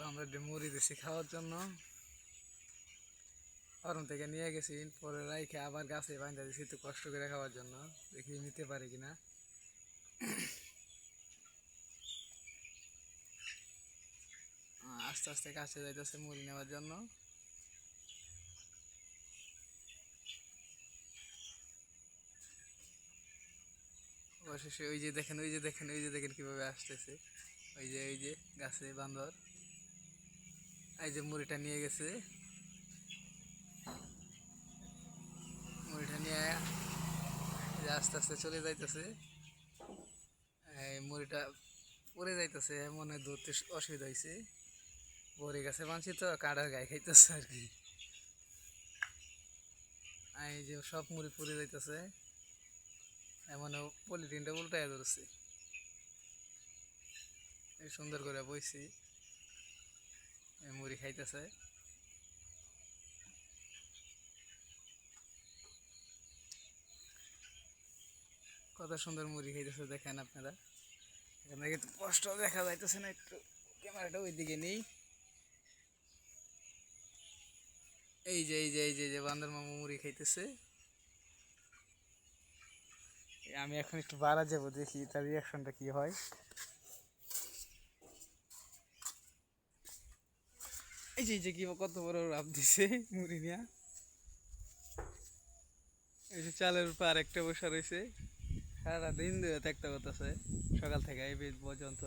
আমরা মুড়ি দিছি খাওয়ার জন্য। ফার্ম থেকে নিয়ে গেছি, পরে রাইখে আবার গাছে বাঁধা দিছি একটু কষ্ট করে খাওয়ার জন্য। দেখি নিতে পারি কিনা। আস্তে আস্তে কাছে যাইতেছে মুড়ি নেওয়ার জন্য। অবশেষে ওই যে দেখেন, ওই যে দেখেন, ওই যে দেখেন কিভাবে আসতেছে। ওই যে গাছে বান্দর। এই যে মুড়িটা নিয়ে গেছে, মুড়িটা নিয়ে আস্তে আস্তে চলে যাইতেছে। এই মুড়িটা পড়ে যাইতেছে, মনে হয় ধরতে অসুবিধা হয়েছে। বড়ি গাছে বাঁধছি তো, কাঁটার গায়ে খাইতেছে আর কি। এই যে সব মুড়ি পড়ে যাইতেছে, এমন পলিথিনটা উল্টায় ধরছে। এই সুন্দর করে বইছি, মুড়ি খাইতেছে। কত সুন্দর মুড়ি খাইতেছে দেখেন আপনারা। এখানে কিন্তু স্পষ্ট দেখা যাইতেছে না, একটু ক্যামেরাটা ওইদিকে নেই। এই যে বান্দর মামু মুড়ি খাইতেছে। আমি এখন একটু বাড়া যাবো, দেখি তার রিয়াকশনটা কি হয়। এই যে কি কত বড় রাপ দিছে মুড়ি নিয়া। এই যে চালের উপর আরেকটা বসা রয়েছে, সারাদিন ধরে একটা করতেছে, সকাল থেকে এই পর্যন্ত।